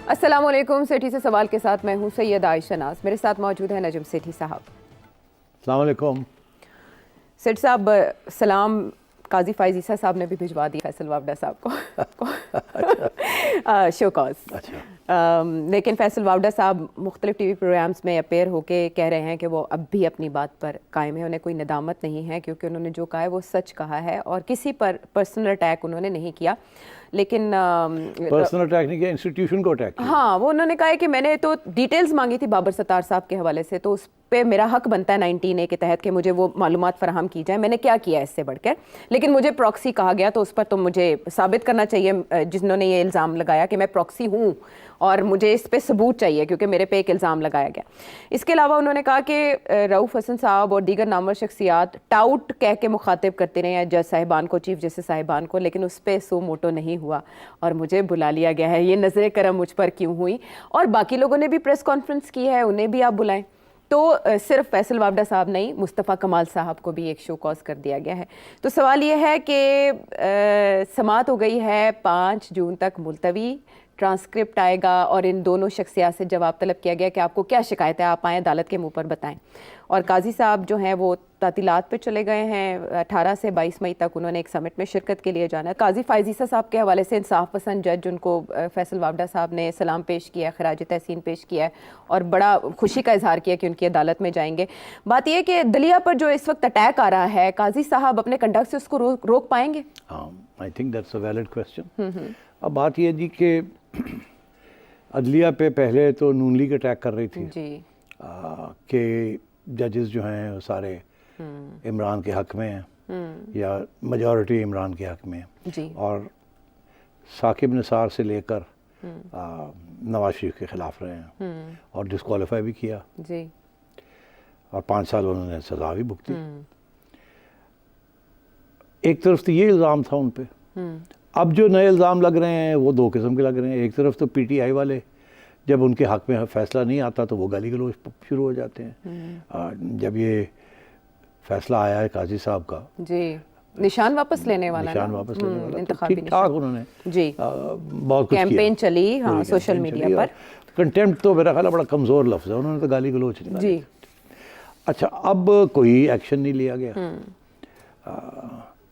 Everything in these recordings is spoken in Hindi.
अस्सलामुअलैकुम। सेठी से सवाल के साथ मैं हूं सैयद आयशा नाज। मेरे साथ मौजूद है नजम सेठी साहब। अस्सलामुअलैकुम। सेठ साहब सलाम काजी फाइज ईसा साहब ने भी भिजवा दिया फैसल वावडा साहब को शो कॉज। लेकिन फैसल वावडा साहब मुख्तलिफ टीवी प्रोग्राम्स में अपेयर होके कह रहे हैं कि वो अब भी अपनी बात पर कायम है, उन्हें कोई नदामत नहीं है क्योंकि उन्होंने जो कहा है वो सच कहा है और किसी पर पर्सनल अटैक उन्होंने नहीं किया। लेकिन पर्सनल अटैक नहीं किया, इंस्टीट्यूशन को अटैक किया। हाँ, वो उन्होंने कहा है कि मैंने तो डिटेल्स मांगी थी बाबर सत्तार साहब के हवाले से, तो उस पे मेरा हक बनता है 19A के तहत कि मुझे वो मालूमात फराहम की जाए। मैंने क्या किया इससे बढ़कर, लेकिन मुझे प्रॉक्सी कहा गया तो उस पर तो मुझे साबित करना चाहिए जिन्होंने ये इल्ज़ाम लगाया कि मैं प्रॉक्सी हूँ, और मुझे इस पे सबूत चाहिए क्योंकि मेरे पे एक इल्ज़ाम लगाया गया। इसके अलावा उन्होंने कहा कि रऊफ़ हसन साहब और दीगर नामवर शख्सियात टाउट कह के मुखातिब करते रहे हैं जज साहिबान को, चीफ जस्टिस साहिबान को, लेकिन उस पर सो मोटो नहीं हुआ और मुझे बुला लिया गया है। ये नज़र करम मुझ पर क्यों हुई? और बाकी लोगों ने भी प्रेस कॉन्फ्रेंस की है, उन्हें भी आप बुलाएं। तो सिर्फ फैसल वावडा साहब नहीं, मुस्तफ़ा कमाल साहब को भी एक शो कॉज कर दिया गया है। तो सवाल ये है कि समाअत हो गई है 5 जून तक मुलतवी, ट्रांसक्रिप्ट आएगा और इन दोनों शख्सियात से जवाब तलब किया गया कि आपको क्या शिकायत है, आप आएँ अदालत के मुंह पर बताएं। और काजी साहब जो हैं वो तातीलात पे चले गए हैं, 18 से 22 मई तक उन्होंने एक समिट में शिरकत के लिए जाना है। काजी फाइज ईसा साहब के हवाले से इंसाफ पसंद जज उनको फैसल वावडा साहब ने सलाम पेश किया, खराज तहसीन पेश किया है और बड़ा खुशी का इजहार किया कि उनकी अदालत में जाएंगे। बात यह कि दलिया पर जो इस वक्त अटैक आ रहा है, काजी साहब अपने कंडक्ट से उसको रोक पाएंगे? I think that's a valid question. अब बात यह जी कि अदलिया पे पहले तो नून लीग अटैक कर रही थी जी कि जजेस जो हैं सारे इमरान के हक में हैं या मेजॉरिटी इमरान के हक में है जी, और साकिब निसार से लेकर नवाज शरीफ के ख़िलाफ़ रहे हैं और डिस्क्वालीफाई भी किया जी, और 5 साल उन्होंने सज़ा भी भुगती। एक तरफ तो ये इल्ज़ाम था उन पे। अब जो नए इल्ज़ाम लग रहे हैं वो 2 किस्म के लग रहे हैं। एक तरफ तो PTI वाले जब उनके हक़ में फ़ैसला नहीं आता तो वो गाली गलौज शुरू हो जाते हैं। जब ये फ़ैसला आया है काजी साहब का जी, निशान वापस लेने वाला, निशान वापस लेने वाला, तो ठीक ठाक उन्होंने जी बहुत कुछ कैंपेन चली, हाँ, सोशल मीडिया पर। कंटेम्प्ट तो मेरा ख्याल बड़ा कमज़ोर लफ्ज़ है, उन्होंने तो गाली गलौज निकाली जी। अच्छा, अब कोई एक्शन नहीं लिया गया।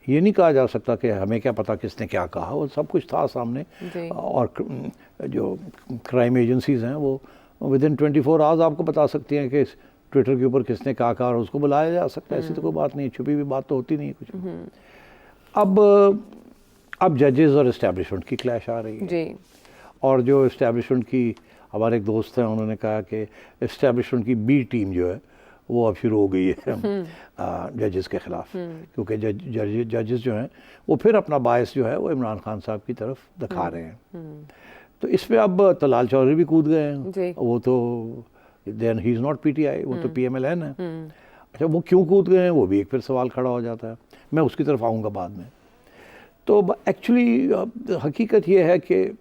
ये नहीं कहा जा सकता कि हमें क्या पता किसने क्या कहा, वो सब कुछ था सामने। और जो क्राइम एजेंसीज़ हैं वो विदिन 24 आवर्स आपको बता सकती हैं कि ट्विटर के ऊपर किसने क्या कहा और उसको बुलाया जा सकता है। ऐसी तो कोई बात नहीं, छुपी हुई बात तो होती नहीं है कुछ। अब जजेस और इस्टेब्लिशमेंट की क्लैश आ रही है जी। और जो इस्टेब्लिशमेंट की, हमारे एक दोस्त हैं, उन्होंने कहा कि इस्टेब्लिशमेंट की B टीम जो है वो अब शुरू हो गई है जजेस के ख़िलाफ़, क्योंकि जजेस जो हैं वो फिर अपना बायस जो है वो इमरान खान साहब की तरफ दिखा रहे हैं। तो इसमें अब तलाल चौधरी भी कूद गए हैं। वो तो then he is not PTI, वो तो PMLN है। अच्छा, वो क्यों कूद गए हैं वो भी एक फिर सवाल खड़ा हो जाता है। मैं उसकी तरफ आऊँगा बाद में। तो एक्चुअली हकीकत ये है कि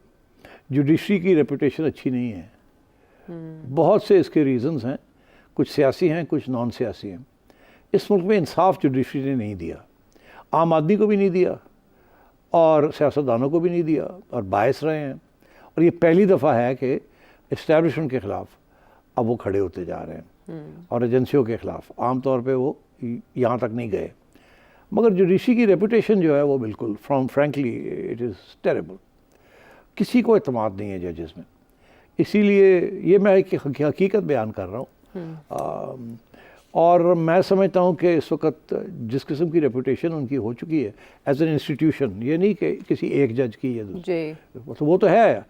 जुडिशरी की रेपुटेशन अच्छी नहीं है। बहुत से इसके रीज़न्स हैं, कुछ सियासी हैं, कुछ नॉन सियासी हैं। इस मुल्क में इंसाफ जुडिशरी ने नहीं दिया, आम आदमी को भी नहीं दिया और सियासतदानों को भी नहीं दिया, और बायस रहे हैं। और ये पहली दफ़ा है कि इस्टेब्लिशमेंट के ख़िलाफ़ अब वो खड़े होते जा रहे हैं और एजेंसियों के ख़िलाफ़। आम तौर पे वो यहाँ तक नहीं गए, मगर जुडिशरी की रेपुटेशन जो है वो बिल्कुल फ्रैंकली इट इज़ टेरेबल। किसी को एतमाद नहीं है जजेस में। इसीलिए ये मैं एक हकीकत बयान कर रहा हूँ। और मैं समझता हूँ कि इस वक्त जिस किस्म की रेपुटेशन उनकी हो चुकी है एज एन इंस्टीट्यूशन, ये नहीं कि किसी एक जज की है तो वो तो है,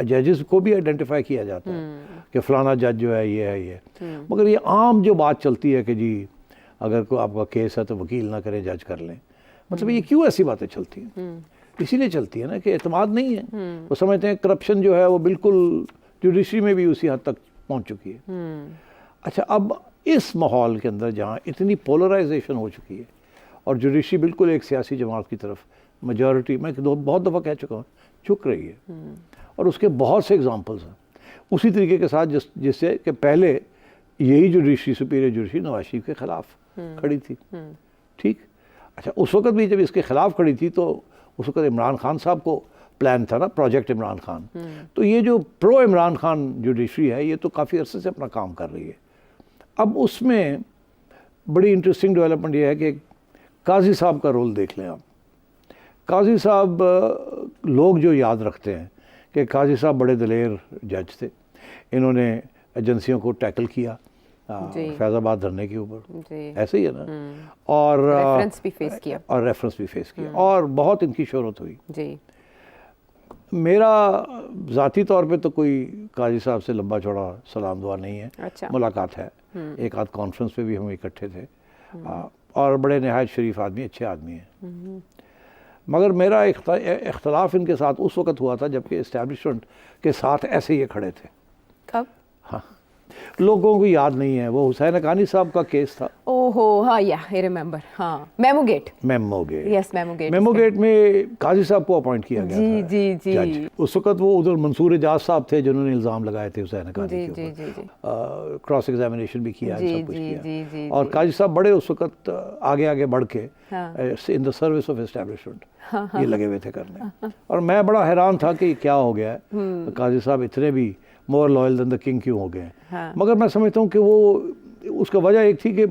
जजेस को भी आइडेंटिफाई किया जाता है कि फ़लाना जज जो है ये है ये। मगर ये आम जो बात चलती है कि जी अगर कोई आपका केस है तो वकील ना करें, जज कर लें, मतलब ये क्यों ऐसी बातें चलती हैं? इसीलिए चलती है ना कि एतमाद नहीं है। वो समझते हैं करप्शन जो है वो बिल्कुल जुडिशरी में भी उसी हद तक पहुँच चुकी है। अच्छा, अब इस माहौल के अंदर जहाँ इतनी पोलराइजेशन हो चुकी है और जुडिशरी बिल्कुल एक सियासी जमात की तरफ मेजॉरिटी, मैं बहुत दफ़ा कह चुका हूँ, झुक रही है, और उसके बहुत से एग्जांपल्स हैं उसी तरीके के साथ जिससे कि पहले यही judiciary, superior judiciary Nawaz Sharif के ख़िलाफ़ खड़ी थी। ठीक, अच्छा, उस वक्त भी जब इसके ख़िलाफ़ खड़ी थी तो उस वक्त इमरान खान साहब को प्लान था ना, प्रोजेक्ट इमरान खान। तो ये जो प्रो इमरान खान जुडिशरी है ये तो काफ़ी अरसे से अपना काम कर रही है। अब उसमें बड़ी इंटरेस्टिंग डेवलपमेंट ये है कि काजी साहब का रोल देख लें आप। काजी साहब लोग जो याद रखते हैं कि काजी साहब बड़े दलेर जज थे, इन्होंने एजेंसियों को टैकल किया फैज़ाबाद धरने के ऊपर, ऐसे ही है ना, और रेफरेंस भी फेस किया, और बहुत इनकी शोहरत हुई जी। मेरा ज़ाती तौर पे तो कोई काजी साहब से लंबा चौड़ा सलाम दुआ नहीं है। अच्छा। मुलाकात है, एक आध कॉन्फ्रेंस पे भी हम इकट्ठे थे, और बड़े नहायत शरीफ आदमी, अच्छे आदमी हैं। मगर मेरा इख्तलाफ इनके साथ उस वक़्त हुआ था जबकि इस्टेब्लिशमेंट के साथ ऐसे ये खड़े थे। कब? हाँ, लोगों को याद नहीं है, वो हुसैन हक्कानी साहब का केस था। ओहो, हाँ, या आई रिमेंबर, हाँ, मेमोगेट, यस, मेमोगेट में काजी साहब को अपॉइंट किया गया था जी। उस वक्त वो उधर मंसूर एजाज साहब थे जिन्होंने इल्ज़ाम लगाए थे हुसैन हक्कानी के ऊपर, क्रॉस एग्जामिनेशन भी किया, सब कुछ किया, और काजी साहब बड़े उस वक्त आगे बढ़ के in the service of establishment ये लगे हुए थे करने, और मैं बड़ा हैरान था कि क्या हो गया है, काजी साहब इतने भी more loyal than the king क्यों हो गए। मगर मैं समझता हूँ कि वो उसका वजह एक थी कि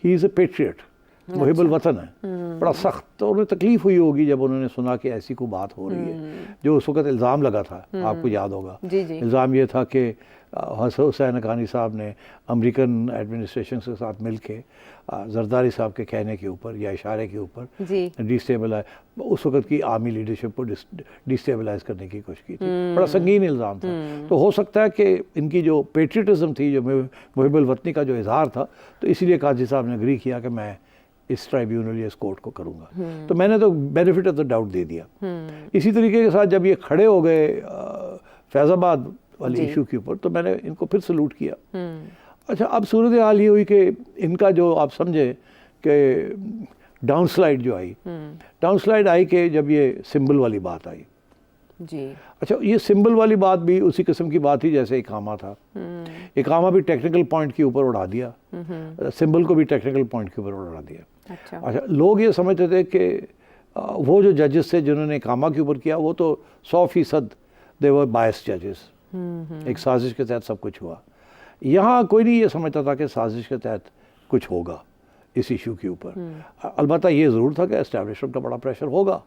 ही इज़ अ पेट्रियट, मुहिबुल वतन है। बड़ा सख्त, तो उन्हें तकलीफ हुई होगी जब उन्होंने सुना कि ऐसी कोई बात हो रही है। जो उस वक्त इल्ज़ाम लगा था, आपको याद होगा, इल्ज़ाम ये था कि हुसैन हक्कानी साहब ने अमेरिकन एडमिनिस्ट्रेशन के साथ मिल के जरदारी साहब के कहने के ऊपर या इशारे के ऊपर डिस्टेबलाइज, उस वक्त की आर्मी लीडरशिप को डिस्टेबलाइज करने की कोशिश की थी। बड़ा संगीन इल्ज़ाम था। तो हो सकता है कि इनकी जो पेट्रियटिज़म थी, जो मुहिबुल वतनी का जो इजहार था, तो इसीलिए काजी साहब ने एग्री किया कि मैं इस ट्राइब्यूनल या इस कोर्ट को करूँगा। तो मैंने तो बेनिफिट ऑफ द डाउट दे दिया। इसी तरीके के साथ जब ये खड़े हो गए फैज़ाबाद वाली इशू के ऊपर, तो मैंने इनको फिर सलूट किया। अच्छा, अब सूरत हाल ये हुई कि इनका जो आप समझे कि डाउनस्लाइड जो आई, डाउनस्लाइड आई कि जब ये सिंबल वाली बात आई जी। अच्छा, ये सिंबल वाली बात भी उसी किस्म की बात थी जैसे इकामा था। इकामा भी टेक्निकल पॉइंट के ऊपर उड़ा दिया, सिंबल को भी टेक्निकल पॉइंट के ऊपर उड़ा दिया। अच्छा, लोग ये समझते थे कि वो जो जजेस थे जिन्होंने इकामा के ऊपर किया वो तो 100% दे वर बायस जजेस, एक साजिश के तहत सब कुछ हुआ। यहाँ कोई नहीं ये समझता था कि साजिश के तहत कुछ होगा इस इशू के ऊपर। अलबत्ता ये ज़रूर था कि एस्टैब्लिशमेंट का बड़ा प्रेशर होगा,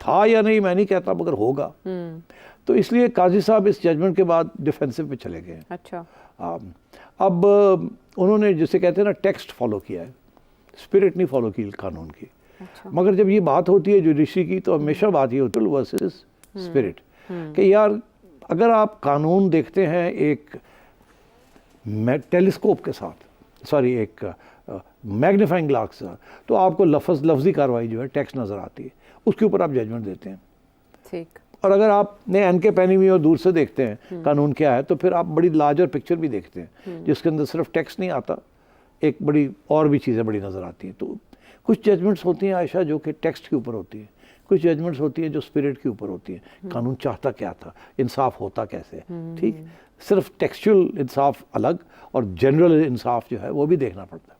था या नहीं मैं नहीं कहता, मगर होगा। तो इसलिए काजी साहब इस जजमेंट के बाद डिफेंसिव पे चले गए। अच्छा, अब उन्होंने जिसे कहते हैं ना टेक्स्ट फॉलो किया है, स्पिरिट नहीं फॉलो की कानून की। अच्छा। मगर जब ये बात होती है जुडिशरी की तो हमेशा बात ये होती है वर्सेस स्पिरिट, कि यार अगर आप कानून देखते हैं एक टेलीस्कोप के साथ, सॉरी एक मैग्नीफाइंग ग्लास के साथ, तो आपको लफ्ज़ी कार्रवाई जो है टेक्स्ट नज़र आती है, उसके ऊपर आप जजमेंट देते हैं। ठीक। और अगर आपने एनके पहनी हुई और दूर से देखते हैं कानून क्या है, तो फिर आप बड़ी लार्जर पिक्चर भी देखते हैं जिसके अंदर सिर्फ टेक्स्ट नहीं आता, एक बड़ी और भी चीज़ें बड़ी नज़र आती हैं। तो कुछ जजमेंट्स होती हैं आयशा जो कि टेक्स्ट के ऊपर होती है, कुछ जजमेंट्स होती हैं जो स्पिरिट के ऊपर होती हैं। कानून चाहता क्या था, इंसाफ होता कैसे, ठीक। सिर्फ टेक्सचुअल इंसाफ अलग और जनरल इंसाफ जो है वो भी देखना पड़ता है।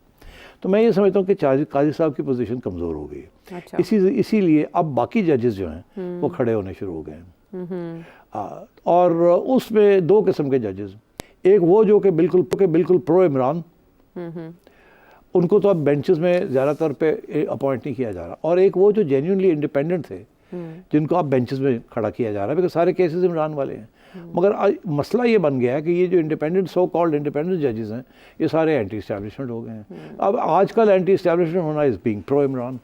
तो मैं ये समझता हूँ कि काजी साहब की पोजीशन कमज़ोर हो गई है। अच्छा। इसीलिए अब बाकी जजेस जो हैं वो खड़े होने शुरू हो गए हैं। और उसमें दो किस्म के जजेस, एक वो जो कि बिल्कुल प्रो इमरान, उनको तो अब बेंचेस में ज़्यादातर पे अपॉइंट नहीं किया जा रहा, और एक वो जो जेन्युइनली इंडिपेंडेंट थे जिनको अब बेंचेस में खड़ा किया जा रहा है, बिकॉज सारे केसेस इमरान वाले हैं। मगर मसला ये बन गया है कि ये जो इंडिपेंडेंट सो कॉल्ड इंडिपेंडेंट जजेस हैं ये सारे एंटी इस्टेब्लिशमेंट हो गए हैं। अब आजकल एंटी इस्टेब्लिशमेंट होना इज़ बीइंग प्रो इमरान।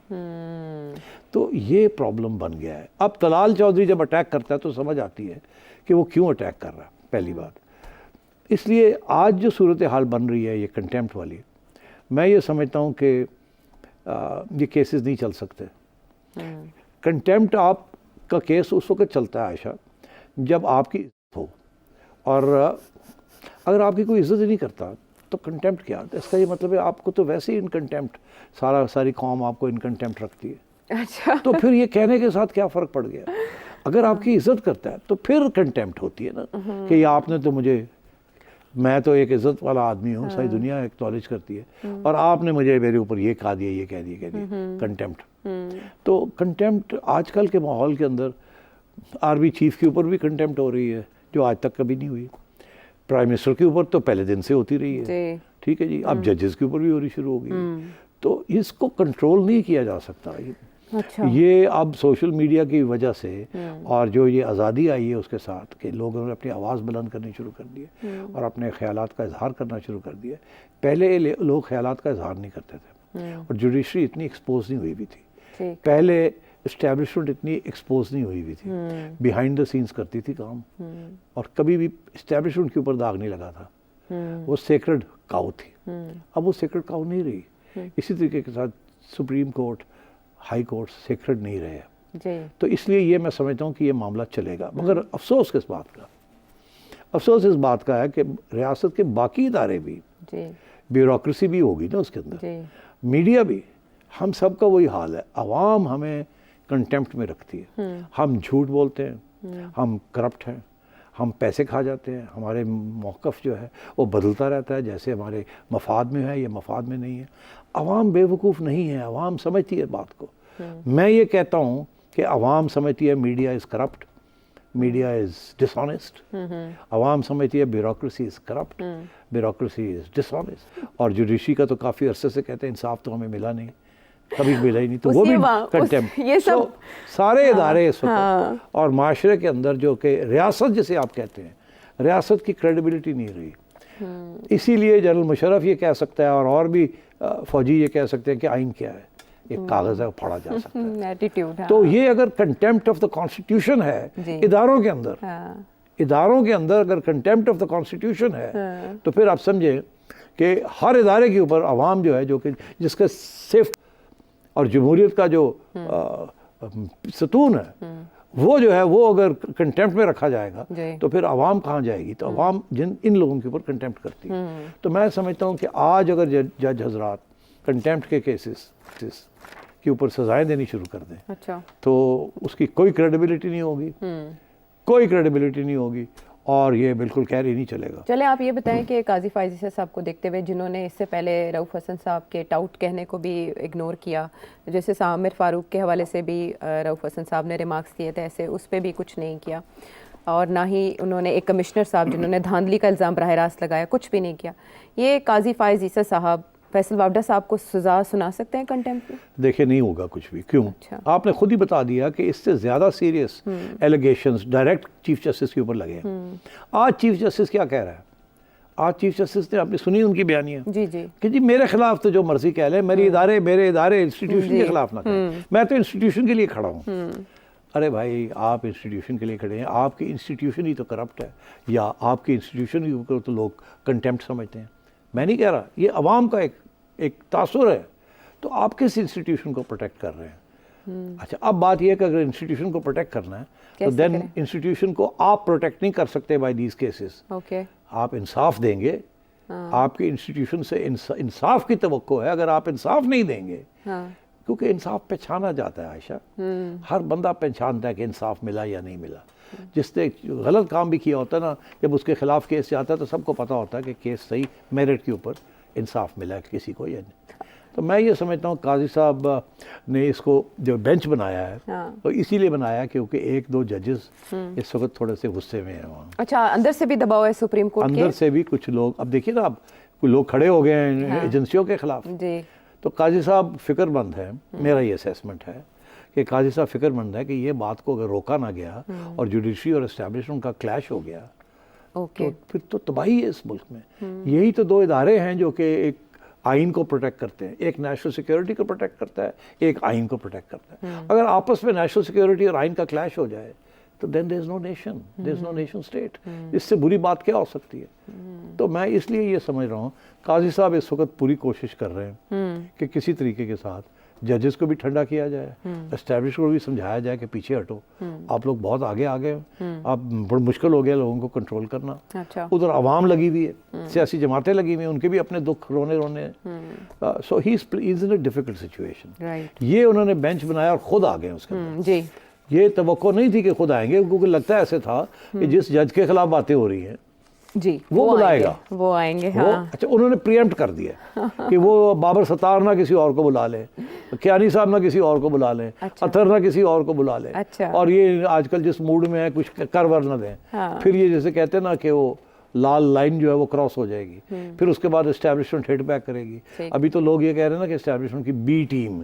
तो ये प्रॉब्लम बन गया है। अब तलाल चौधरी जब अटैक करता है तो समझ आती है कि वो क्यों अटैक कर रहा है, पहली बात। इसलिए आज जो सूरत हाल बन रही है ये कंटेम्प्ट वाली, मैं ये समझता हूँ कि ये केसेस नहीं चल सकते। कंटेम्प्ट आपका केस उस वक्त चलता है आयशा जब आपकी इज्जत हो, और अगर आपकी कोई इज्जत ही नहीं करता तो कंटेम्प्ट क्या, तो इसका ये मतलब है आपको तो वैसे ही इन कंटेम्प्ट, सारी कौम आपको इन कंटेम्प्ट रखती है। अच्छा। तो फिर ये कहने के साथ क्या फ़र्क पड़ गया? अगर आपकी इज्जत करता है तो फिर कंटेम्प्ट होती है ना, कि ये आपने तो मुझे, मैं तो एक इज्जत वाला आदमी हूँ, सारी दुनिया एक्नॉलेज करती है, और आपने मुझे मेरे ऊपर ये कह दिया, ये कह दिया, कंटेम्प्ट। तो कंटेम्प्ट आजकल के माहौल के अंदर आर्मी चीफ के ऊपर भी कंटेम्प्ट हो रही है जो आज तक कभी नहीं हुई। प्राइम मिनिस्टर के ऊपर तो पहले दिन से होती रही है, जी। ठीक है जी। अब जजेस के ऊपर भी होनी शुरू हो गई। तो इसको कंट्रोल नहीं किया जा सकता। अच्छा। ये अब सोशल मीडिया की वजह से और जो ये आज़ादी आई है उसके साथ कि लोगों ने अपनी आवाज़ बुलंद करनी शुरू कर दी है और अपने ख्यालात का इजहार करना शुरू कर दिया। पहले लोग ख्यालात का इजहार नहीं करते थे और जुडिशरी इतनी एक्सपोज नहीं हुई भी थी। ठीक। पहले इस्टेब्लिशमेंट इतनी एक्सपोज नहीं हुई हुई थी, बिहाइंड द सीन्स करती थी काम और कभी भी इस्टेब्लिशमेंट के ऊपर दाग नहीं लगा था। वो सेक्रेड काउ थी। अब वो सेक्रेड काउ नहीं रही। इसी तरीके के साथ supreme court, high court sacred नहीं रहे। जी। तो इसलिए ये मैं समझता हूँ कि ये मामला चलेगा। मगर अफसोस किस बात का? अफसोस इस बात का है कि रियासत के बाकी इदारे भी, जी। ब्यूरोक्रेसी भी होगी ना उसके अंदर, जी। मीडिया भी, हम सब का वही हाल है। आवाम हमें कंटेम्प्ट में रखती है। हम झूठ बोलते हैं, हम करप्ट हैं, हम पैसे खा जाते हैं, हमारे मौक़िफ़ जो है वो बदलता रहता है, जैसे हमारे मफाद में है या मफाद में नहीं है। आवाम बेवकूफ़ नहीं है, आवाम समझती है बात को। मैं ये कहता हूँ कि आवाम समझती है media is corrupt, media is dishonest. आवाम समझती है bureaucracy is corrupt, bureaucracy is dishonest. और जुडिशरी का तो काफ़ी अरसे से कहते हैं इंसाफ तो हमें मिला नहीं, कभी मिला ही नहीं, तो वो भी कंटेम्प्ट। ये सब सारे इदारे इस वक्त और माशरे के अंदर जो कि रियासत जिसे आप कहते हैं, रियासत की क्रेडिबिलिटी नहीं रही। इसीलिए जनरल मुशर्रफ ये कह सकता है और भी फौजी ये कह सकते हैं कि आइन क्या है, एक कागज़ है फाड़ा जा सकता है। एटीट्यूड। तो ये अगर कंटेम्प्ट ऑफ द कॉन्स्टिट्यूशन है इदारों के अंदर, इदारों के अंदर अगर कंटेम्प्ट ऑफ द कॉन्स्टिट्यूशन है तो फिर आप समझे कि हर इदारे के ऊपर आवाम जो है, जो कि जिसका सेफ और जमहूरियत का जो सतून है, वो जो है वो अगर कंटेम्प्ट में रखा जाएगा तो फिर आवाम कहाँ जाएगी? तो आवाम इन लोगों के ऊपर कंटेम्प्ट करती है। तो मैं समझता हूँ कि आज अगर जज हजरात कंटेम्प्ट के केसेस के ऊपर सजाएं देनी शुरू कर दें, अच्छा, तो उसकी कोई क्रेडिबिलिटी नहीं होगी, कोई क्रेडिबिलिटी नहीं होगी और ये बिल्कुल कैरी नहीं चलेगा। चले आप ये बताएं कि काजी फायज़ ईसा साहब को देखते हुए, जिन्होंने इससे पहले रऊफ़ हसन साहब के टाउट कहने को भी इग्नोर किया, जैसे आमिर फ़ारूक के हवाले से भी रऊफ़ हसन साहब ने रिमार्क्स दिए थे, ऐसे उस पर भी कुछ नहीं किया, और ना ही उन्होंने एक कमिश्नर साहब जिन्होंने धांधली का इल्ज़ाम बराह रास्त लगाया, कुछ भी नहीं किया। ये काजी फायज़ ईसा साहब फैसल वावडा साहब को सजा सुना सकते हैं कंटेम्प्ट में? देखिए नहीं होगा कुछ भी। क्यों? अच्छा। आपने खुद ही बता दिया कि इससे ज़्यादा serious allegations direct chief justice के ऊपर लगे हैं। आज चीफ जस्टिस क्या कह रहा है? आज चीफ जस्टिस ने, आपने सुनी उनकी बयानियाँ जी जी, कि जी मेरे खिलाफ तो जो मर्जी कह ले, मेरे इदारे इंस्टीट्यूशन के खिलाफ ना कहें, मैं तो इंस्टीट्यूशन के लिए खड़ा हूँ। अरे भाई, आप इंस्टीट्यूशन के लिए खड़े हैं, आपकी इंस्टीट्यूशन ही तो करप्ट है, या आपकी इंस्टीट्यूशन के ऊपर तो लोग कंटेम्प्ट समझते हैं। मैं नहीं कह रहा, ये अवाम का एक तासुर है। तो आप किस इंस्टीट्यूशन को प्रोटेक्ट कर रहे हैं? अच्छा, अब बात यह है कि अगर इंस्टीट्यूशन को प्रोटेक्ट करना है तो देन इंस्टीट्यूशन को आप प्रोटेक्ट नहीं कर सकते बाय दीज केसेस। ओके, आप इंसाफ देंगे, आपकी इंस्टीट्यूशन से इंसाफ की तवक्को है। अगर आप इंसाफ नहीं देंगे, क्योंकि इंसाफ पहचाना जाता है आयशा, हर बंदा पहचानता है कि इंसाफ मिला या नहीं मिला। जिसने गलत काम भी किया होता है ना, जब उसके खिलाफ केस जाता है तो सबको पता होता है कि केस सही मेरिट के ऊपर इंसाफ मिला है किसी को या नहीं। तो मैं ये समझता हूँ काजी साहब ने इसको जो बेंच बनाया है, तो इसीलिए बनाया क्योंकि एक दो जजेस इस वक्त थोड़े से गुस्से में हैं वहाँ। अच्छा, अंदर से भी दबाव है सुप्रीम कोर्ट के? अंदर से भी कुछ लोग, अब देखिए ना, अब कुछ लोग खड़े हो गए हैं एजेंसियों के खिलाफ जी। तो काजी साहब फिक्रमंद है, मेरा ये असेसमेंट है कि काजी साहब फिक्रमंद है कि ये बात को अगर रोका ना गया और जुडिशरी और एस्टैब्लिशमेंट का क्लैश हो गया, ओके, तो फिर तो तबाही है इस मुल्क में। यही तो दो इदारे हैं जो कि एक आइन को प्रोटेक्ट करते हैं, एक नेशनल सिक्योरिटी को प्रोटेक्ट करता है, एक आइन को प्रोटेक्ट करता है। अगर आपस में नेशनल सिक्योरिटी और आइन का क्लैश हो जाए तो then there is no nation, there is no nation state. इससे बुरी बात क्या हो सकती है? तो मैं इसलिए ये समझ रहा हूँ काजी साहब इस वक्त पूरी कोशिश कर रहे हैं कि किसी तरीके के साथ जजेस को भी ठंडा किया जाए, एस्टैब्लिश को भी समझाया जाए कि पीछे हटो, आप लोग बहुत आगे आ गए हो, आप बड़ा मुश्किल हो गया लोगों को कंट्रोल करना। अच्छा। उधर आवाम लगी हुई है, सियासी जमातें लगी हुई हैं, उनके भी अपने दुख रोने so he is in a difficult situation. ये उन्होंने बेंच बनाया और खुद आ गए उसके अंदर। जी, ये तवक्को नहीं थी कि खुद आएंगे, क्योंकि लगता है ऐसे था कि जिस जज के खिलाफ बातें हो रही हैं जी वो बुलाएगा, आएंगे, वो आएंगे। वो हाँ अच्छा उन्होंने प्रियम्प्ट कर दिया कि वो बाबर सत्तार ना किसी और को बुला ले, कियानी साहब ना किसी और को बुला लें, अच्छा। अतर ना किसी और को बुला लें। अच्छा। और ये आजकल जिस मूड में है कुछ कर वर ना दें। हाँ। फिर ये जैसे कहते हैं ना कि वो लाल लाइन जो है वो क्रॉस हो जाएगी, फिर उसके बाद एस्टैब्लिशमेंट हिट बैक करेगी। ठीक। अभी तो लोग ये कह रहे हैं ना कि एस्टैब्लिशमेंट की बी टीम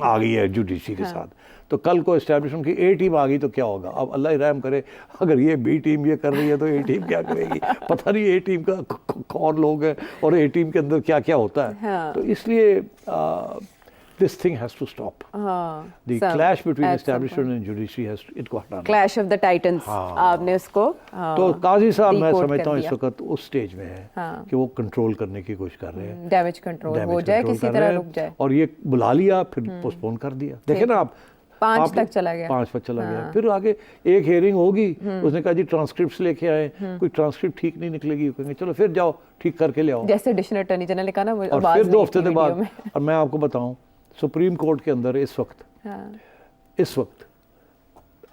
आ गई है जुडिशरी के साथ, तो कल को एस्टैब्लिशमेंट की ए टीम आ गई तो क्या होगा? अब अल्लाह ही रहम करे, अगर ये बी टीम ये कर रही है तो ए टीम क्या करेगी? पता नहीं ए टीम का कौन लोग हैं और ए टीम के अंदर क्या क्या होता है। हाँ। तो इसलिए this thing has to stop. The clash between establishment and judiciary has to, it got done. Clash of the titans आपने उसको तो काजी साहब मैं decode समझता हूँ कर इस वक्त उस स्टेज में है हाँ। कि वो कंट्रोल करने की कोशिश कर रहे हैं, डैमेज कंट्रोल हो Damage जाए, control किसी कर तरह रहे हैं। रुक जाए। और ये बुला लिया फिर पोस्टपोन कर दिया। देखे ना आप 5 तक चला गया। 5 तक चला गया। फिर आगे एक हेयरिंग होगी, उसने कहा जी ट्रांसक्रिप्ट लेके आए, कोई ट्रांसक्रिप्ट ठीक नहीं निकलेगी, कहेंगे चलो फिर जाओ ठीक करके ले आओ। जैसे एडिशनल अटॉर्नी जनरल ने कहा ना, वो और आवाज फिर 2 नहीं हफ्ते थी के बाद, वीडियो में। और मैं आपको बताऊं सुप्रीम कोर्ट के अंदर इस वक्त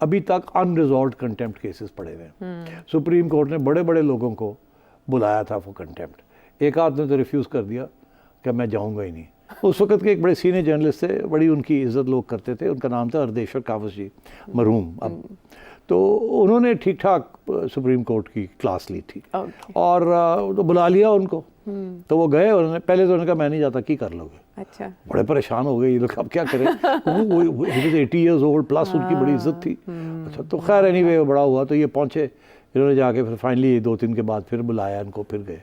अभी तक अनरिजॉल्व्ड कंटेम्प्ट केसेस पड़े हुए हैं। सुप्रीम कोर्ट ने बड़े बड़े लोगों को बुलाया था फॉर कंटेम्प्ट, एक आदमी तो रिफ्यूज़ कर दिया कि मैं जाऊंगा ही नहीं। उस वक्त के एक बड़े सीनियर जर्नलिस्ट थे, बड़ी उनकी इज्जत लोग करते थे, उनका नाम था हरदेश्वर कावस जी, मरहूम अब। तो उन्होंने ठीक ठाक सुप्रीम कोर्ट की क्लास ली थी और तो बुला लिया उनको। तो वो गए, उन्होंने पहले तो उन्होंने कहा मैं नहीं जाता, की कर लोगे? अच्छा। बड़े परेशान हो गए ये लोग, अब क्या करें। वो 80 ईयर्स ओल्ड प्लस, उनकी बड़ी इज्जत थी। अच्छा तो खैर एनीवे वो बड़ा हुआ, तो ये पहुँचे, इन्होंने जाके फिर फाइनली 2-3 के बाद फिर बुलाया इनको, फिर गए।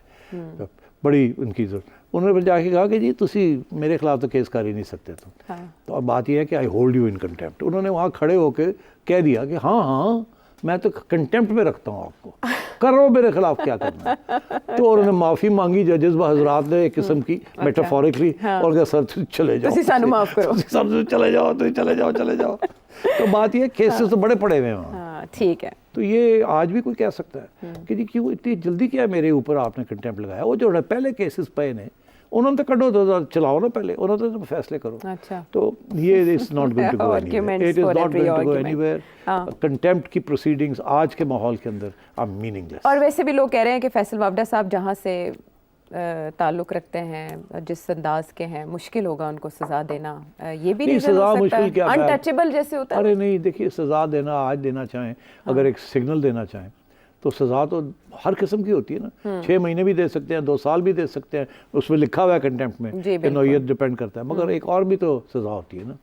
तो बड़ी उनकी इज्जत, उन्होंने फिर जाके कहा कि जी तुसी मेरे खिलाफ तो केस कर ही नहीं सकते तुम। तो अब बात यह है कि I hold you in contempt. उन्होंने वहाँ खड़े होकर कह दिया कि हाँ हाँ मैं तो कंटेम्प्ट में रखता हूँ आपको, करो मेरे खिलाफ क्या करना है। तो उन्होंने माफ़ी मांगी जजेस हजरात ने एक किस्म की मेटाफोरिकली, और कहा सर तुम चले जाओ, सानू माफ करो, सर तुम चले जाओ, तुम चले जाओ, चले जाओ। तो बात ये केसेस तो बड़े पड़े हुए हैं वहाँ। ठीक है। तो ये आज भी कोई कह सकता है कि जी क्यों इतनी जल्दी क्या मेरे ऊपर आपने कंटेम्प्ट लगाया? वो जो पहले केसेस पे ने उन्होंने तो कटो, तो चलाओ ना पहले, उन्होंने तो फैसले करो। अच्छा। तो ये is not going to go anywhere, it is not going to go anywhere. Contempt की प्रोसीडिंग्स आज के माहौल के अंदर आर मीनिंगलेस। और वैसे भी लोग कह रहे हैं कि फैसल वावडा साहब जहाँ से ताल्लुक़ रखते हैं, जिस अंदाज के हैं, मुश्किल होगा उनको सज़ा देना। ये भी नहीं, सज़ा मुश्किल क्या, अनटचेबल जैसे होता है। अरे नहीं, देखिए सज़ा देना आज देना चाहें, अगर एक सिग्नल देना चाहें तो सज़ा तो हर किस्म की होती है ना। 6 महीने भी दे सकते हैं, 2 साल भी दे सकते हैं, उसमें लिखा हुआ है कंटेम्प्ट में कि नौयत डिपेंड करता है। मगर एक और भी तो सज़ा होती है ना,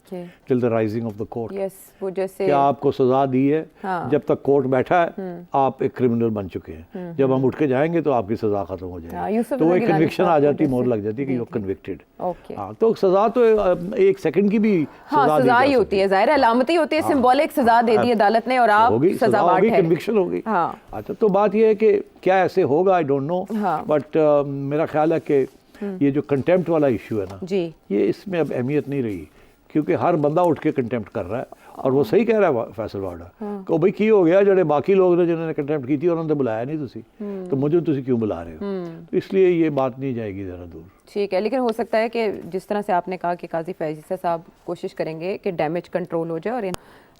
till the rising of the court. वो जैसे क्या आपको सज़ा दी है, जब तक कोर्ट बैठा है आप एक क्रिमिनल बन चुके हैं, जब हम उठ के जाएंगे तो आपकी सज़ा खत्म हो जाएगी। तो वो एक कन्विक्शन आ जाती है, मोहर लग जाती है कि यू आर कन्विक्टेड। हाँ, तो सज़ा तो 1 सेकंड की भी सज़ा ही होती है, ज़ाहिर अलामती होती है, सिंबॉलिक सज़ा दे दी अदालत ने और आप सज़ा होगी, कन्विक्शन होगी। अच्छा तो बात ये है कि क्या ऐसे होगा, आई डोंट नो, बट मेरा ख्याल है कि ये जो कंटेम्प्ट वाला इशू है ना जी, ये इसमें अब अहमियत नहीं रही, क्योंकि हर बंदा उठ के कंटेम्प्ट कर रहा है। और वो सही कह रहा है फैसल वाडा को, भाई की हो गया जड़े बाकी लोग ने जिन्होंने कंटेम्प्ट की थी उन्होंने तो बुलाया नहीं तुसी, तो मुझे तुसी क्यों बुला रहे हो? तो इसलिए ये बात नहीं जाएगी ज़रा दूर। ठीक है, लेकिन हो सकता है कि जिस तरह से आपने कहा कि काजी फैज़ल साहब कोशिश करेंगे कि डैमेज कंट्रोल हो जाए और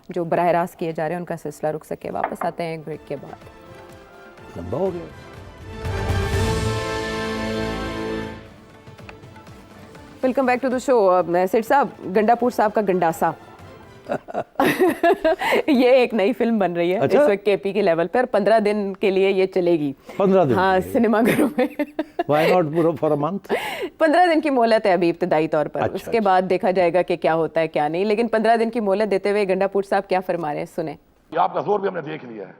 जो बराह रास्त किए जा रहे हैं उनका सिलसिला रुक सके। वापस आते हैं एक ब्रेक के बाद। लंबा हो गया। Welcome back to the show. Seth साहब, गंडापुर साहब का गंडासा ये एक नई फिल्म बन रही है इस वक्त केपी के लेवल पर। 15 दिन के लिए ये चलेगी। 15 दिन? हाँ, सिनेमाघरों में। Why not for a month? 15 दिन की मोहलत है अभी इब्तदाई तौर पर। उसके बाद देखा जाएगा कि क्या होता है क्या नहीं। लेकिन 15 दिन की मोहलत देते हुए गंडापुर साहब क्या फरमा रहे हैं, सुने। आपका जोर भी हमने देख लिया है।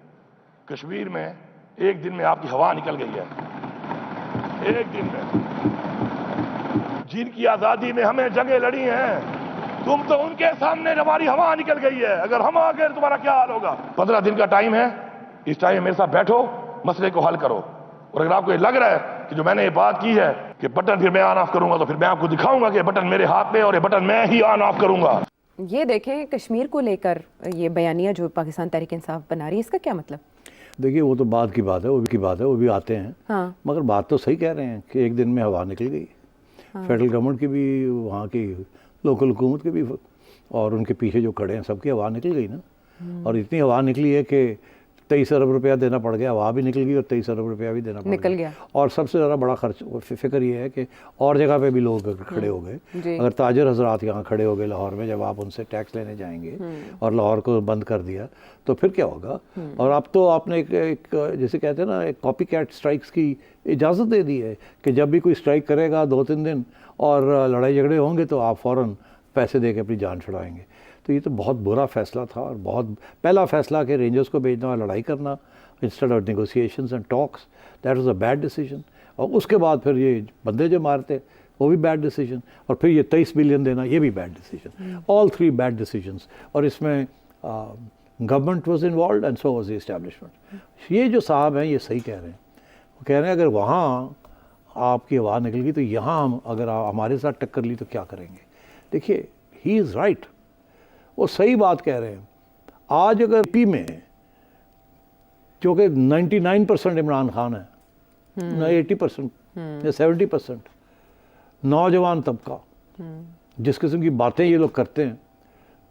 कश्मीर में एक दिन में आपकी हवा निकल गई है, एक दिन में। जिनकी आजादी में हमें जंगें लड़ी हैं, तुम तो उनके सामने हमारी हवा निकल गई है। अगर हम आ गए तुम्हारा क्या हाल होगा? 15 दिन का टाइम है, इस टाइम मेरे साथ बैठो, मसले को हल करो। और अगर आपको ये लग रहा है कि जो मैंने ये बात की है कि बटन फिर मैं ऑन ऑफ करूंगा, तो फिर मैं आपको दिखाऊंगा कि बटन मेरे हाथ में और ये बटन मैं ही ऑन ऑफ करूंगा। ये देखें, कश्मीर को लेकर ये बयानिया जो पाकिस्तान तहरीक इंसाफ बना रही है, इसका क्या मतलब? देखिए वो तो बात की बात है, वो भी आते हैं। हाँ। मगर बात तो सही कह रहे हैं कि एक दिन में हवा निकल गई। हाँ। फेडरल गवर्नमेंट की भी, वहाँ की लोकल हुकूमत की भी, और उनके पीछे जो खड़े हैं सबकी हवा निकल गई ना। और इतनी हवा निकली है कि 23 अरब रुपया देना पड़ गया, हवा भी निकल गई और 23 अरब रुपया भी देना पड़ निकल गया। और सबसे ज़्यादा बड़ा खर्च फिक्र ये है कि और जगह पे भी लोग खड़े हो गए। जी। अगर ताजर हजरात यहाँ खड़े हो गए लाहौर में, जब आप उनसे टैक्स लेने जाएंगे और लाहौर को बंद कर दिया तो फिर क्या होगा। और अब तो आपने एक जैसे कहते हैं ना, एक कॉपी कैट स्ट्राइक्स की इजाज़त दे दी है कि जब भी कोई स्ट्राइक करेगा 2-3 दिन और लड़ाई झगड़े होंगे तो आप फ़ौरन पैसे दे के अपनी जान छुड़ाएंगे। तो ये तो बहुत बुरा फैसला था और बहुत पहला फैसला कि रेंजर्स को भेजना और लड़ाई करना instead of negotiations and talks, that was a bad decision. और उसके बाद फिर ये बंदे जो मारते वो भी बैड डिसीजन, और फिर ये 23 बिलियन देना ये भी bad decision. All 3 bad decisions. और इसमें government was involve and so was the establishment. ये जो साहब हैं ये सही कह रहे हैं, वो कह रहे हैं अगर वहाँ आपकी आवाज़ निकल गई तो यहाँ हम अगर हमारे साथ टक्कर ली तो क्या करेंगे। देखिए, ही इज़ राइट, वो सही बात कह रहे हैं। आज अगर पी में जो कि 99% इमरान खान है, ना 80% या 70% नौजवान तबका, जिस किस्म की बातें ये लोग करते हैं,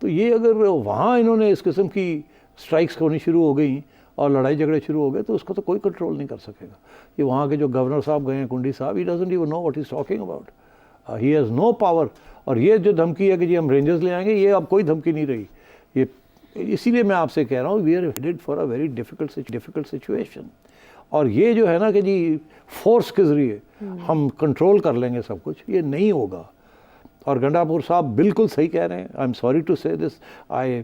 तो ये अगर वहाँ इन्होंने इस किस्म की स्ट्राइक्स होनी शुरू हो गई और लड़ाई झगड़े शुरू हो गए तो उसको तो कोई कंट्रोल नहीं कर सकेगा। ये वहाँ के जो गवर्नर साहब गए हैं, कुंडी साहब, he doesn't even know what he is talking about, he has no power. और ये जो धमकी है कि जी हम रेंजर्स ले आएंगे, ये अब कोई धमकी नहीं रही। ये इसीलिए मैं आपसे कह रहा हूँ, we are headed for a very difficult situation. और ये जो है ना कि जी फोर्स के ज़रिए हम कंट्रोल कर लेंगे सब कुछ, ये नहीं होगा। और गंडापुर साहब बिल्कुल सही कह रहे हैं। आई एम सॉरी टू से this, I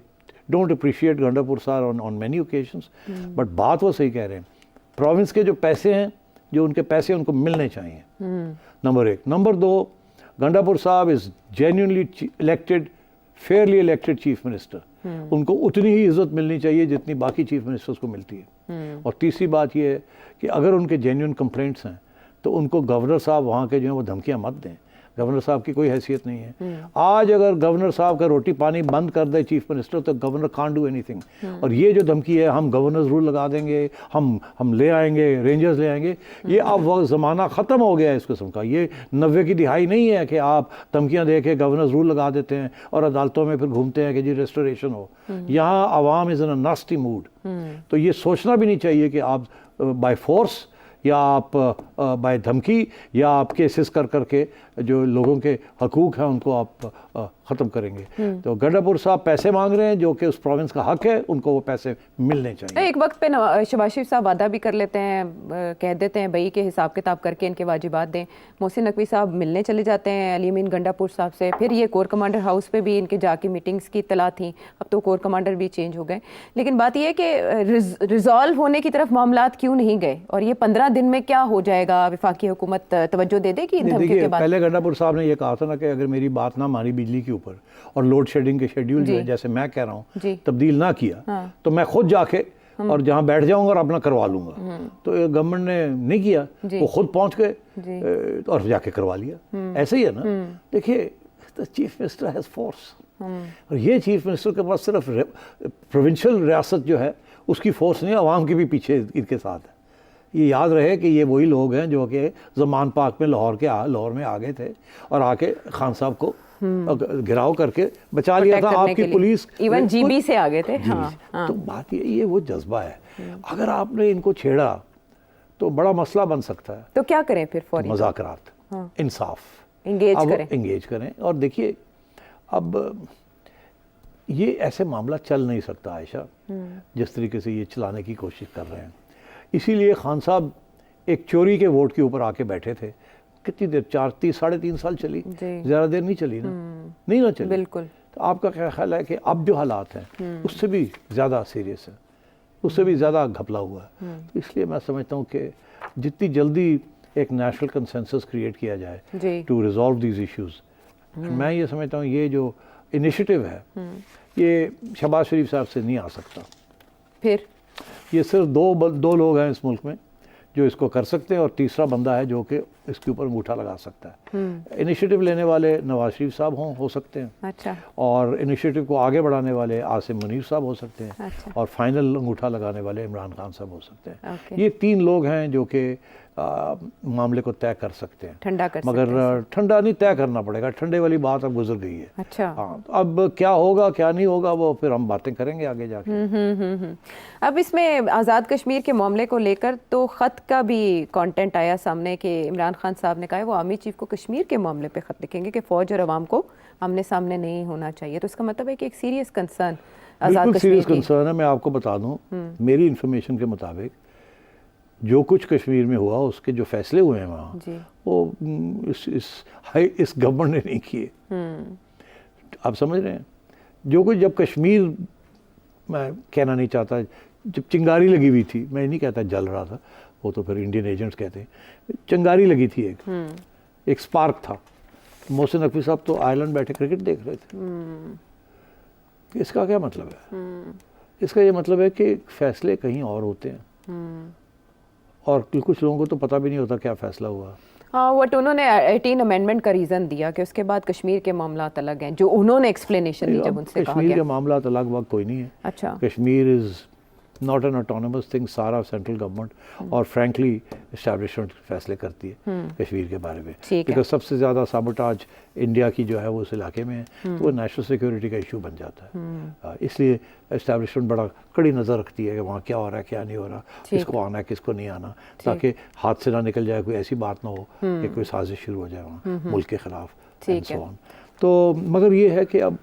don't appreciate Gandapur साहब ऑन मैनी ओकेजन्स, बट बात वो सही कह रहे हैं। प्रोविंस के जो पैसे हैं, जो उनके पैसे उनको मिलने चाहिए, नंबर 1। नंबर 2, गंडापुर साहब is genuinely elected, Fairlie elected chief minister. उनको उतनी ही इज्जत मिलनी चाहिए जितनी बाकी चीफ मिनिस्टर्स को मिलती है। और तीसरी बात यह है कि अगर उनके जेन्युइन कंप्लेंट्स हैं तो उनको गवर्नर साहब वहाँ के जो हैं वो धमकियाँ मत दें। गवर्नर साहब की कोई हैसियत नहीं है। आज अगर गवर्नर साहब का रोटी पानी बंद कर दे चीफ मिनिस्टर तो गवर्नर कांट डू एनीथिंग। और ये जो धमकी है हम गवर्नर्स रूल लगा देंगे, हम ले आएंगे, रेंजर्स ले आएंगे, ये अब वक्त ज़माना ख़त्म हो गया है इस किस्म का। ये 90 की दिहाई नहीं है कि आप धमकियाँ दे के गवर्नर्स रूल लगा देते हैं और अदालतों में फिर घूमते हैं कि जी रेस्टोरेशन हो। यहाँ आवाम is in a nasty mood. तो ये सोचना भी नहीं चाहिए कि आप बाय फोर्स या आप बाय धमकी या आप केसेस कर करके जो लोगों के हकूक़ हैं उनको आप ख़त्म करेंगे। तो गंडापुर साहब पैसे मांग रहे हैं जो कि उस प्रोविंस का हक है, उनको वो पैसे मिलने चाहिए। एक वक्त पे शहबाज शरीफ साहब वादा भी कर लेते हैं, कह देते हैं भाई के हिसाब किताब करके इनके वाजिबात दें। मोहसिन नकवी साहब मिलने चले जाते हैं अली अमीन गंडापुर साहब से। फिर ये कोर कमांडर हाउस पे भी इनके जाके मीटिंग्स की इत्तला थी। अब तो कोर कमांडर भी चेंज हो गए। लेकिन बात यह है कि रिजॉल्व होने की तरफ मामलात क्यों नहीं गए, और ये 15 दिन में क्या हो जाएगा? वफाकी हुकूमत तवज्जो दे देगी इन धमकियों के बाद? पहले गंडापुर साहब ने ये कहा था ना कि अगर मेरी बात ना मानी बिजली के ऊपर और लोड शेडिंग के शेड्यूल जो है जैसे मैं कह रहा हूँ तब्दील ना किया तो मैं खुद जाके और जहाँ बैठ जाऊंगा और अपना करवा लूंगा। तो गवर्नमेंट ने नहीं किया, वो खुद पहुंच गए और जाके करवा लिया। ऐसे ही है ना। देखिए, चीफ मिनिस्टर हैज़ फोर्स, और ये चीफ मिनिस्टर के पास सिर्फ प्रोविंशियल रियासत जो है उसकी फोर्स नहीं, आवाम के भी पीछे इनके साथ है। ये याद रहे कि ये वही लोग हैं जो कि ज़मान पाक में लाहौर में आ गए थे और आके खान साहब को घिराव करके बचा लिया था। आपकी पुलिस इवन जीबी से आ गए थे। हाँ। तो बात ये वो जज्बा है। अगर आपने इनको छेड़ा तो बड़ा मसला बन सकता है। तो क्या करें फिर? फौरी मुज़ाकरात, इंसाफ, एंगेज करें। और देखिए, अब ये ऐसे मामला चल नहीं सकता आयशा, जिस तरीके से ये चलाने की कोशिश कर रहे हैं। इसीलिए खान साहब एक चोरी के वोट के ऊपर आके बैठे थे। कितनी देर? 3.5 साल चली, ज़्यादा देर नहीं चली ना। नहीं ना चली, बिल्कुल। तो आपका क्या ख्याल है कि अब जो हालात हैं उससे भी ज़्यादा सीरियस है, उससे भी ज़्यादा घपला हुआ है। तो इसलिए मैं समझता हूँ कि जितनी जल्दी एक नेशनल कंसेंसस क्रिएट किया जाए टू रिजॉल्व दीज इश्यूज़, मैं ये समझता हूँ ये जो इनिशिएटिव है ये शहबाज शरीफ साहब से नहीं आ सकता। फिर ये सिर्फ दो लोग हैं इस मुल्क में जो इसको कर सकते हैं, और तीसरा बंदा है जो कि इसके ऊपर अंगूठा लगा सकता है। इनिशिएटिव लेने वाले नवाज शरीफ साहब हो सकते हैं। अच्छा। और इनिशिएटिव को आगे बढ़ाने वाले आसिम मुनीर साहब हो सकते हैं। अच्छा। और फाइनल अंगूठा लगाने वाले इमरान खान साहब हो सकते हैं। Okay. ये 3 लोग हैं जो कि मामले को तय कर सकते हैं, ठंडा कर मगर ठंडा नहीं तय करना पड़ेगा, ठंडे वाली बात अब गुजर गई है। अच्छा। हाँ, तो अब क्या होगा क्या नहीं होगा वो फिर हम बातें करेंगे आगे जाके। अब इसमें आज़ाद कश्मीर के मामले को लेकर तो ख़त का भी कंटेंट आया सामने कि इमरान खान साहब ने कहा है वो आर्मी चीफ को कश्मीर के मामले पे ख़त लिखेंगे कि फ़ौज और अवाम को आमने सामने नहीं होना चाहिए। तो इसका मतलब है कि एक सीरियस कंसर्न आज़ाद बिल्कुल सीरियस कश्मीर की। कंसर्न है। मैं आपको बता दूं, मेरी इंफॉर्मेशन के मुताबिक जो कुछ कश्मीर में हुआ उसके जो फैसले हुए हैं वहाँ, जी। वो इस गवर्नमेंट ने नहीं किए। आप समझ रहे हैं, जो कुछ जब कश्मीर, मैं कहना नहीं चाहता, जब चिंगारी लगी हुई थी, मैं नहीं कहता जल रहा था, वो तो फिर इंडियन एजेंट्स कहते हैं, चिंगारी लगी थी, एक स्पार्क था। मोहसिन नकवी साहब तो आयरलैंड बैठे क्रिकेट देख रहे थे। इसका क्या मतलब है? इसका ये मतलब है कि फैसले कहीं और होते हैं और कुछ लोगों को तो पता भी नहीं होता क्या फैसला हुआ। हाँ, बट उन्होंने 18 अमेंडमेंट का रीज़न दिया कि उसके बाद कश्मीर के मामला अलग हैं, जो उन्होंने एक्सप्लेनेशन दी जब उनसे कहा कश्मीर गया। के मामला अलग वक्त कोई नहीं है। अच्छा। Kashmir is not an autonomous thing, सारा सेंट्रल गवर्नमेंट और फ्रैंकली इस्टेब्लिशमेंट फैसले करती है कश्मीर के बारे में। ठीक है। बिकॉज सबसे ज़्यादा साबोटाज इंडिया की जो है वो उस इलाके में है, तो वो नेशनल सिक्योरिटी का इशू बन जाता है। इसलिए इस्टेब्लिशमेंट बड़ा कड़ी नज़र रखती है कि वहाँ क्या हो रहा है क्या नहीं हो रहा, किसको आना है किसको नहीं आना, ताकि हाथ से ना निकल जाए, कोई ऐसी बात ना हो कि कोई साजिश शुरू हो जाए वहाँ मुल्क के ख़िलाफ़ एंड सो ऑन। तो मगर ये है कि अब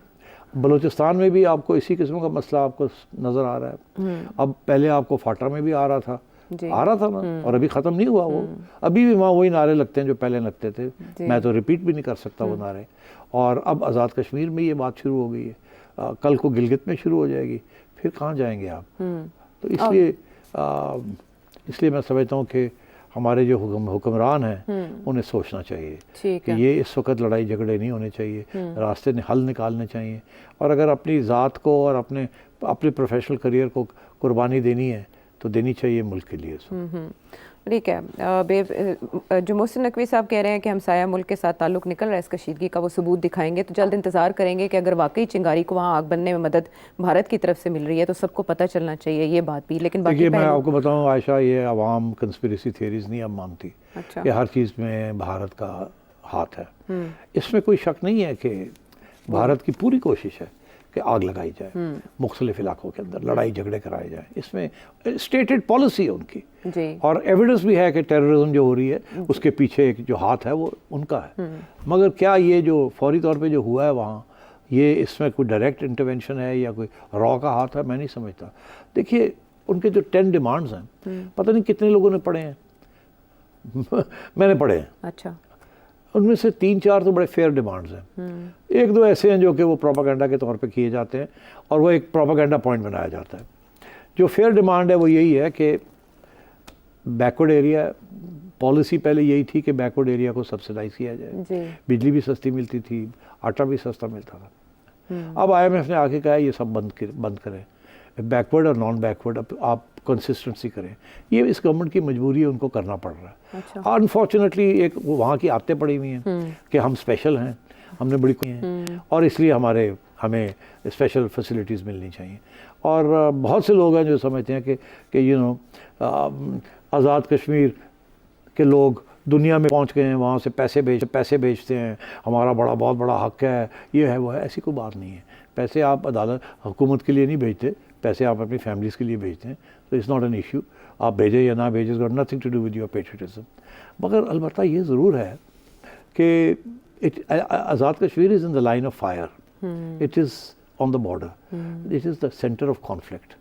बलूचिस्तान में भी आपको इसी किस्म का मसला आपको नज़र आ रहा है। अब पहले आपको फाटा में भी आ रहा था ना, और अभी ख़त्म नहीं हुआ वो, अभी भी वहाँ वही नारे लगते हैं जो पहले लगते थे। मैं तो रिपीट भी नहीं कर सकता वो नारे। और अब आज़ाद कश्मीर में ये बात शुरू हो गई है, कल को गिलगित में शुरू हो जाएगी, फिर कहाँ जाएंगे आप? तो इसलिए मैं समझता हूँ कि हमारे जो हुक्मरान हैं उन्हें सोचना चाहिए कि ये इस वक्त लड़ाई झगड़े नहीं होने चाहिए, रास्ते हल निकालने चाहिए। और अगर अपनी ज़ात को और अपने प्रोफेशनल करियर को कुर्बानी देनी है तो देनी चाहिए मुल्क के लिए। ठीक है। जो मोहसिन नकवी साहब कह रहे हैं कि हमसाया मुल्क के साथ ताल्लुक़ निकल रहा है, इस कशीदगी का वो सबूत दिखाएंगे, तो जल्द इंतज़ार करेंगे कि अगर वाकई चिंगारी को वहाँ आग बनने में मदद भारत की तरफ से मिल रही है तो सबको पता चलना चाहिए ये बात भी। लेकिन देखिए, मैं आपको बताऊँ आयशा, ये आवाम कंस्पिरेसी थियरीज नहीं अब मानती। अच्छा। कि हर चीज़ में भारत का हाथ है। इसमें कोई शक नहीं है कि भारत की पूरी कोशिश है कि आग लगाई जाए, मुख्तलिफ इलाकों के अंदर लड़ाई झगड़े कराए जाए, इसमें स्टेटेड पॉलिसी है उनकी जी। और एविडेंस भी है कि टेररिज्म जो हो रही है उसके पीछे एक जो हाथ है वो उनका है। मगर क्या ये जो फौरी तौर पे जो हुआ है वहाँ, ये इसमें कोई डायरेक्ट इंटरवेंशन है या कोई रॉ का हाथ है? मैं नहीं समझता। देखिए, उनके जो 10 डिमांड्स हैं, पता नहीं कितने लोगों ने पढ़े हैं मैंने पढ़े हैं। अच्छा। उनमें से 3-4 तो बड़े फेयर डिमांड्स हैं, 1-2 ऐसे हैं जो कि वो प्रोपागेंडा के तौर पे किए जाते हैं और वो एक प्रोपागेंडा पॉइंट बनाया जाता है। जो फेयर डिमांड है वो यही है कि बैकवर्ड एरिया पॉलिसी पहले यही थी कि बैकवर्ड एरिया को सब्सिडाइज किया जाए, बिजली भी सस्ती मिलती थी, आटा भी सस्ता मिलता था। अब IMF ने आके कहा ये सब बंद करें, बैकवर्ड और नॉन बैकवर्ड आप कंसिस्टेंसी करें। ये इस गवर्नमेंट की मजबूरी है, उनको करना पड़ रहा है। अच्छा। अनफॉर्चुनेटली एक वहाँ की आदतें पड़ी हुई हैं कि हम स्पेशल हैं, हमने बड़ी कोई हैं और इसलिए हमें स्पेशल फैसिलिटीज़ मिलनी चाहिए। और बहुत से लोग हैं जो समझते हैं कि आज़ाद कश्मीर के लोग दुनिया में पहुंच गए हैं, वहाँ से पैसे बेचते हैं, हमारा बहुत बड़ा हक है, ये है वो है। ऐसी कोई बात नहीं है। पैसे आप अदालत हुकूमत के लिए नहीं भेजते, पैसे आप अपनी फैमिलीज़ के लिए भेजते हैं, तो इट्स नॉट एन इशू। आप भेजें या ना भेजें, got nothing to do with your patriotism. मगर अलबत्ता ये ज़रूर है कि आज़ाद Kashmir is in the line of fire, it is on the border, it is the centre of conflict.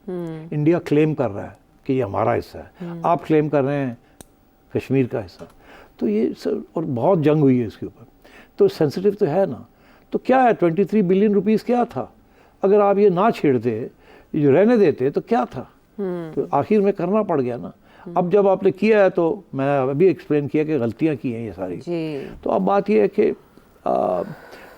India claim कर रहा है कि ये हमारा हिस्सा है, आप क्लेम कर रहे हैं कश्मीर का हिस्सा, तो ये सर, और बहुत जंग हुई है इसके ऊपर, तो सेंसिटिव तो है ना। तो क्या है, 23 बिलियन रुपीस क्या था? अगर आप ये ना छेड़ते, ये रहने देते तो क्या था? तो आखिर में करना पड़ गया ना। अब जब आपने किया है, तो मैं अभी एक्सप्लेन किया कि गलतियां की हैं ये सारी जी। तो अब बात ये है कि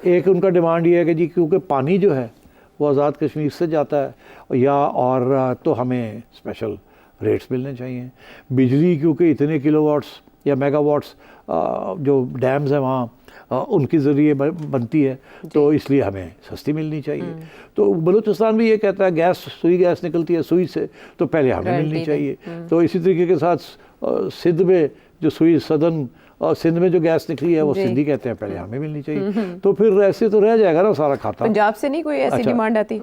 एक उनका डिमांड ये है कि जी क्योंकि पानी जो है वो आज़ाद कश्मीर से जाता है और तो हमें स्पेशल रेट्स मिलने चाहिए। बिजली क्योंकि इतने किलोवाट्स या मेगावाट्स जो डैम्स हैं वहाँ उनके ज़रिए बनती है, तो इसलिए हमें सस्ती मिलनी चाहिए। तो बलूचिस्तान भी ये कहता है सुई गैस निकलती है सुई से, तो पहले हमें मिलनी चाहिए। तो इसी तरीके के साथ सिंध में जो सुई सदन और सिंध में जो गैस निकली है वो जी। सिंधी कहते हैं, पहले हमें मिलनी चाहिए। तो फिर ऐसे तो रह जाएगा ना सारा खाता। पंजाब से नहीं कोई ऐसी अच्छा। डिमांड आती?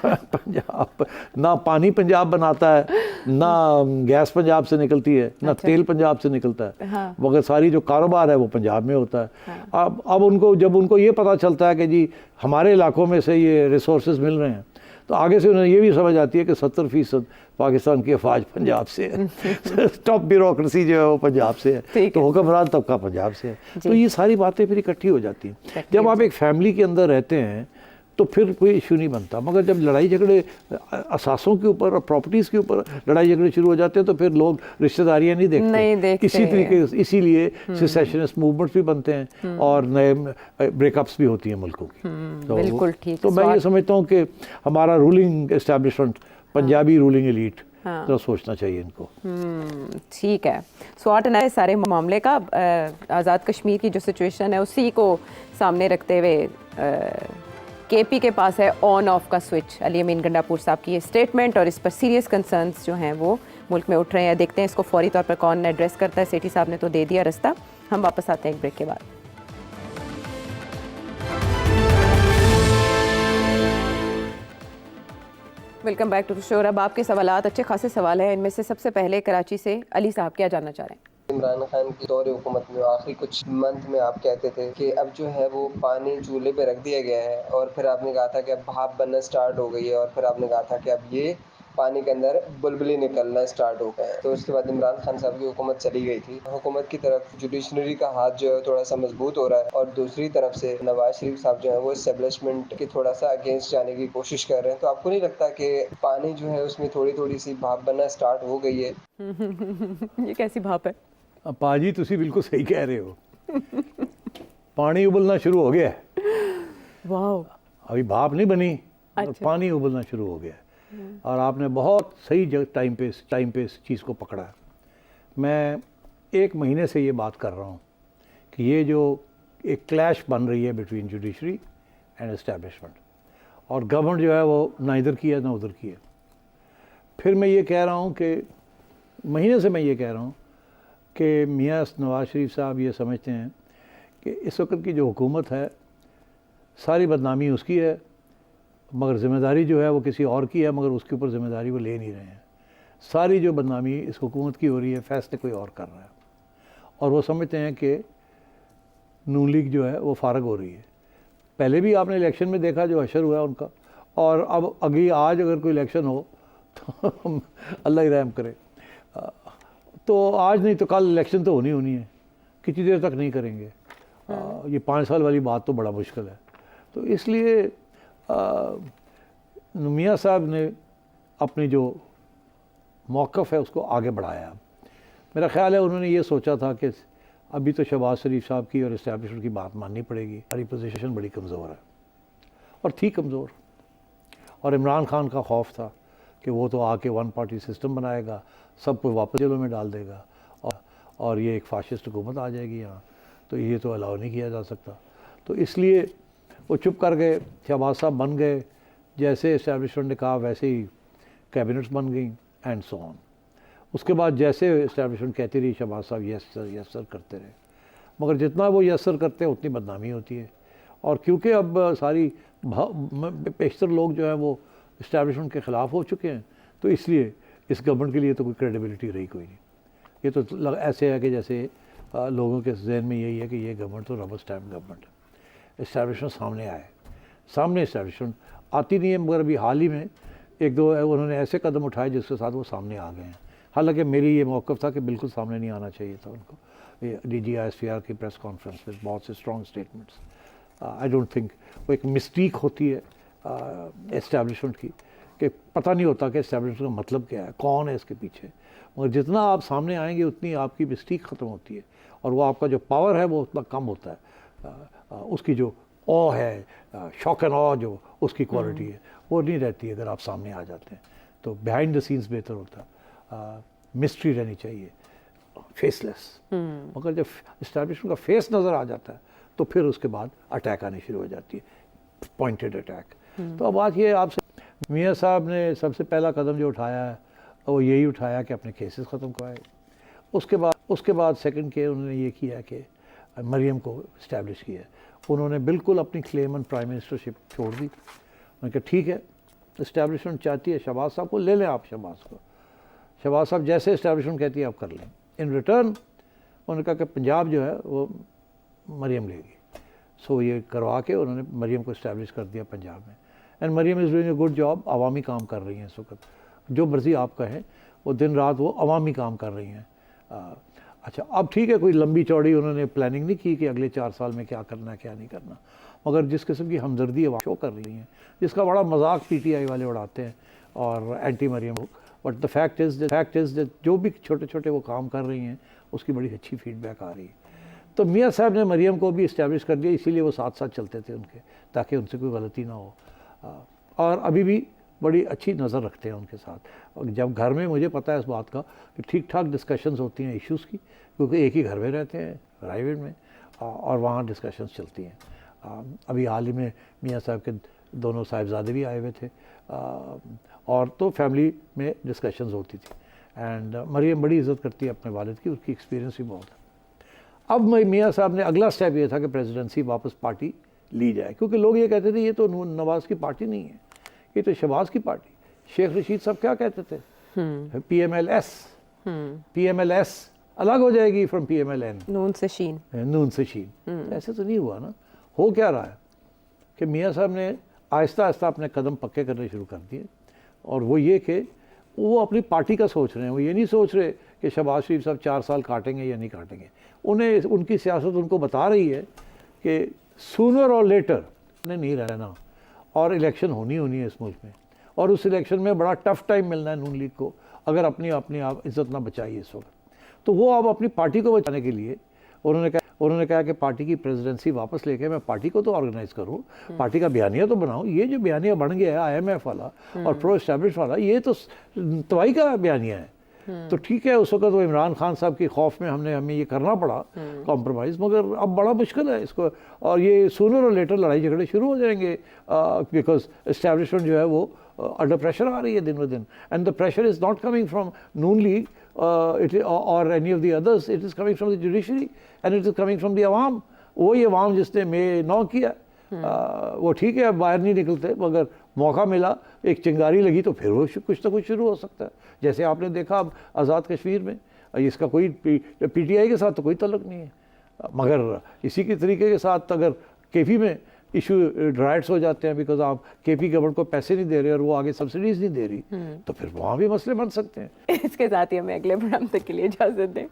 पंजाब ना पानी पंजाब बनाता है, ना गैस पंजाब से निकलती है, ना अच्छा। तेल पंजाब से निकलता है, हाँ। मगर सारी जो कारोबार है वो पंजाब में होता है। अब उनको जब उनको ये पता चलता है कि जी हमारे इलाकों में से ये रिसोर्सेज मिल रहे हैं, तो आगे से उन्हें ये भी समझ आती है कि 70% पाकिस्तान की अफवाज पंजाब से है। टॉप ब्यूरोक्रेसी जो है वो पंजाब से है, ठीक तो है। हुक्मरान तबका पंजाब से है। जी। तो ये सारी बातें फिर इकट्ठी हो जाती हैं। इकट्ठी जब हो आप एक फैमिली के अंदर रहते हैं तो फिर कोई इशू नहीं बनता, मगर जब लड़ाई झगड़े असासों के ऊपर और प्रॉपर्टीज़ के ऊपर लड़ाई झगड़े शुरू हो जाते हैं तो फिर लोग रिश्तेदारियां नहीं नहीं देखते। देखते। इसी तरीके इसीलिए सेसेशनिस्ट मूवमेंट्स भी बनते हैं और नए ब्रेकअप्स भी होती हैं मुल्कों की। तो बिल्कुल ठीक। तो मैं ये समझता हूँ कि हमारा ruling establishment, Punjabi ruling elite, तो सोचना चाहिए इनको। ठीक है। स्वाट है सारे मामले का। आज़ाद कश्मीर की जो सिचुएशन है उसी को सामने रखते हुए केपी के पास है ऑन ऑफ का स्विच। अली अमीन गंडापुर साहब की ये स्टेटमेंट और इस पर सीरियस कंसर्न्स जो हैं वो मुल्क में उठ रहे हैं। देखते हैं इसको फौरी तौर पर कौन एड्रेस करता है। सेठी साहब ने तो दे दिया रास्ता। हम वापस आते हैं एक ब्रेक के बाद। Welcome back to the show. अब आपके सवालात अच्छे खासे सवाल हैं। इनमें से सबसे पहले कराची से अली साहब क्या जानना चाह रहे हैं? इमरान खान की दौरे हुकूमत में आखिरी कुछ मंथ में आप कहते थे कि अब जो है वो पानी चूल्हे पे रख दिया गया है, और फिर आपने कहा था कि अब भाप बनना स्टार्ट हो गई है, और फिर आपने कहा था कि अब ये पानी के अंदर बुलबुले निकलना स्टार्ट हो गए हैं। तो उसके बाद इमरान खान साहब की हुकूमत चली गई थी। हुकूमत की तरफ जुडिशनरी का हाथ जो है थोड़ा सा मजबूत हो रहा है, और दूसरी तरफ से नवाज शरीफ साहब जो है वो एस्टेब्लिशमेंट के थोड़ा सा अगेंस्ट जाने की कोशिश कर रहे हैं। तो आपको नहीं लगता कि पानी जो है उसमें थोड़ी थोड़ी सी भाप बनना स्टार्ट हो गई है? ये कैसी भाप है? पाजी तुसी बिल्कुल सही कह रहे हो। पानी उबलना शुरू हो गया है। वाह। अभी भाप नहीं बनी, अच्छा। पानी उबलना शुरू हो गया है। और आपने बहुत सही टाइम पे इस चीज़ को पकड़ा है। मैं 1 महीने से ये बात कर रहा हूँ कि ये जो एक क्लैश बन रही है बिटवीन जुडिशरी एंड एस्टेब्लिशमेंट, और गवर्नमेंट जो है वो ना इधर की है ना उधर की है। फिर मैं ये कह रहा हूँ कि महीने से मैं ये कह रहा हूँ कि मियाँ नवाज शरीफ साहब ये समझते हैं कि इस वक्त की जो हुकूमत है सारी बदनामी उसकी है, मगर ज़िम्मेदारी जो है वो किसी और की है, मगर उसके ऊपर ज़िम्मेदारी वो ले नहीं रहे हैं। सारी जो बदनामी इस हुकूमत की हो रही है, फैसले कोई और कर रहा है, और वो समझते हैं कि नून लीग जो है वो फारग हो रही है। पहले भी आपने इलेक्शन में देखा जो हशर हुआ है उनका, और अब अभी आज अगर कोई इलेक्शन हो तो अल्लाह ही रहम करे। तो आज नहीं तो कल इलेक्शन तो होनी है, कितनी देर तक नहीं करेंगे। ये 5 साल वाली बात तो बड़ा मुश्किल है। तो इसलिए मियाँ साहब ने अपनी जो मौक़िफ़ है उसको आगे बढ़ाया। मेरा ख़्याल है उन्होंने ये सोचा था कि अभी तो शहबाज शरीफ साहब की और इस्टेब्लिशमेंट की बात माननी पड़ेगी, हमारी पोजीशन बड़ी कमज़ोर है, और थी कमज़ोर। और इमरान खान का खौफ था कि वो तो आके 1 पार्टी सिस्टम बनाएगा, सबको वापस जेलों में डाल देगा, और ये एक फाशिस्ट हुकूमत आ जाएगी यहाँ, तो ये तो अलाउ नहीं किया जा सकता। तो इसलिए वो चुप कर गए। शहबाज साहब बन गए, जैसे इस्टेब्लिशमेंट ने कहा वैसे ही कैबिनेट्स बन गई, एंड सो ऑन। उसके बाद जैसे इस्टेब्लिशमेंट कहती रही, शहबाज साहब यस सर करते रहे, मगर जितना वो यस सर करते हैं उतनी बदनामी होती है। और क्योंकि अब सारी बेशतर लोग जो हैं वो इस्टेब्लिशमेंट के ख़िलाफ़ हो चुके हैं, तो इसलिए इस गवर्नमेंट के लिए तो कोई क्रेडिबिलिटी रही कोई नहीं। ये तो ऐसे है कि जैसे लोगों के जहन में यही है कि ये गवर्नमेंट तो रबर स्टैम्प गवर्नमेंट है। इस्टेब्लिशमेंट सामने आए, सामने इस्टेब्लिशमेंट आती नहीं है, मगर अभी हाल ही में 1-2 उन्होंने ऐसे कदम उठाए जिसके साथ वो सामने आ गए हैं। हालांकि मेरी ये मौक़िफ़ था कि बिल्कुल सामने नहीं आना चाहिए था उनको। DGISPR की प्रेस कॉन्फ्रेंस में बहुत से strong statements, I don't think वो एक मिस्टीक होती है इस्टेब्लिशमेंट की, कि पता नहीं होता कि इस्टेब्लिशमेंट का मतलब क्या है, कौन है इसके पीछे। मगर जितना आप सामने आएंगे उतनी आपकी मिस्टीक ख़त्म होती है, और वो आपका जो पावर है वो उतना कम होता है। उसकी जो ऑ है, शॉक एंड ऑ जो उसकी क्वालिटी है, वो नहीं रहती अगर आप सामने आ जाते हैं। तो बिहाइंड द सीन्स बेहतर होता है, मिस्ट्री रहनी चाहिए, फेसलेस। मगर जब इस्टेब्लिशमेंट का फेस नज़र आ जाता है तो फिर उसके बाद अटैक आने शुरू हो जाती है, पॉइंटेड अटैक। तो अब बात ये आपसे, मियाँ साहब ने सबसे पहला कदम जो उठाया है वो यही उठाया कि अपने केसेस ख़त्म कराए। उसके बाद सेकंड के उन्होंने ये किया कि मरियम को इस्टेब्लिश किया। उन्होंने बिल्कुल अपनी क्लेम ऑन प्राइम मिनिस्टरशिप छोड़ दी। उन्होंने कहा ठीक है, इस्टेब्लिशमेंट चाहती है शहबाज साहब को, ले लें आप शहबाज को। शहबाज साहब जैसे इस्टेब्लिशमेंट कहती है आप कर लें। इन रिटर्न उन्होंने कहा कि पंजाब जो है वो मरियम लेगी। सो ये करवा के उन्होंने मरियम को इस्टेब्लिश कर दिया पंजाब में। And Maryam is doing a good job. अवामी काम कर रही हैं इस वक्त, जो मर्ज़ी आप कहें, वो दिन रात वो अवामी काम कर रही हैं। अच्छा, अब ठीक है, कोई लंबी चौड़ी उन्होंने प्लानिंग नहीं की कि अगले 4 साल में क्या करना है क्या नहीं करना, मगर जिस किस्म की हमदर्दी शो कर रही हैं, जिसका बड़ा मजाक PTI वाले उड़ाते हैं और anti Maryam. But the fact is जो भी छोटे छोटे वो काम कर रही हैं उसकी बड़ी अच्छी फीडबैक आ रही है। तो मियाँ साहब ने मरियम को भी इस्टेब्लिश कर दिया, इसीलिए वो साथ साथ चलते थे उनके, ताकि उनसे कोई गलती ना हो। और अभी भी बड़ी अच्छी नज़र रखते हैं उनके साथ। और जब घर में मुझे पता है इस बात का कि ठीक ठाक डिस्कशंस होती हैं इश्यूज़ की, क्योंकि एक ही घर में रहते हैं प्राइवेट में, और वहाँ डिस्कशंस चलती हैं। अभी हाल ही में मियाँ साहब के दोनों साहिबजादे भी आए हुए थे, और तो फैमिली में डिस्कशंस होती थी। एंड मरियम बड़ी इज़्ज़त करती है अपने वालिद की, उसकी एक्सपीरियंस भी बहुत है। अब मियाँ साहब ने अगला स्टेप ये था कि प्रेसिडेंसी वापस पार्टी ली जाए, क्योंकि लोग ये कहते थे ये तो नवाज़ की पार्टी नहीं है, ये तो शहबाज की पार्टी। शेख रशीद साहब क्या कहते थे, PMLS अलग हो जाएगी फ्रॉम PMLN, नून से शीन। ऐसे तो नहीं हुआ ना। हो क्या रहा है कि मियाँ साहब ने आहिस्ता आहिस्ता अपने कदम पक्के करने शुरू कर दिए, और वो ये कि वो अपनी पार्टी का सोच रहे हैं। वो ये नहीं सोच रहे कि शहबाज शरीफ साहब 4 साल काटेंगे या नहीं काटेंगे। उन्हें उनकी सियासत उनको बता रही है कि सूनर और लेटर ने नहीं रहना, और इलेक्शन होनी है इस मुल्क में, और उस इलेक्शन में बड़ा टफ टाइम मिलना है नून लीग को, अगर अपनी आप इज़्ज़त ना बचाई इस वक्त। तो वो अब अपनी पार्टी को बचाने के लिए उन्होंने कहा कि पार्टी की प्रेसिडेंसी वापस लेके मैं पार्टी को तो ऑर्गेनाइज करूं, पार्टी का बयानिया तो बनाऊं। ये जो बयानिया बन गया है IMF वाला और प्रो एस्टैब्लिश वाला, ये तो तबाही का बयानिया है। तो ठीक है, उस वक्त वो इमरान खान साहब के खौफ में हमें ये करना पड़ा कॉम्प्रोमाइज़, मगर अब बड़ा मुश्किल है इसको, और ये सूनर और लेटर लड़ाई झगड़े शुरू हो जाएंगे, बिकॉज एस्टैब्लिशमेंट जो है वो अंडर प्रेशर आ रही है दिन ब दिन। And the pressure is not coming from Noon league or any of the others, it is coming from the judiciary and it is coming from the अवाम। वही अवाम जिसने May 9 किया, वो ठीक है, अब बाहर नहीं निकलते, मगर मौका मिला, एक चिंगारी लगी तो फिर वो कुछ ना कुछ शुरू हो सकता है। जैसे आपने देखा अब आज़ाद कश्मीर में, इसका कोई PTI के साथ तो कोई तल्लुक़ नहीं है, मगर इसी के तरीके के साथ अगर KP में इशू राइट्स हो जाते हैं बिकॉज आप KP गवर्नमेंट को पैसे नहीं दे रहे और वो आगे सब्सिडीज नहीं दे रही, तो फिर वहाँ भी मसले बन सकते हैं। इसके साथ ही हमें अगले प्रोग्राम तक के लिए इजाज़त दें।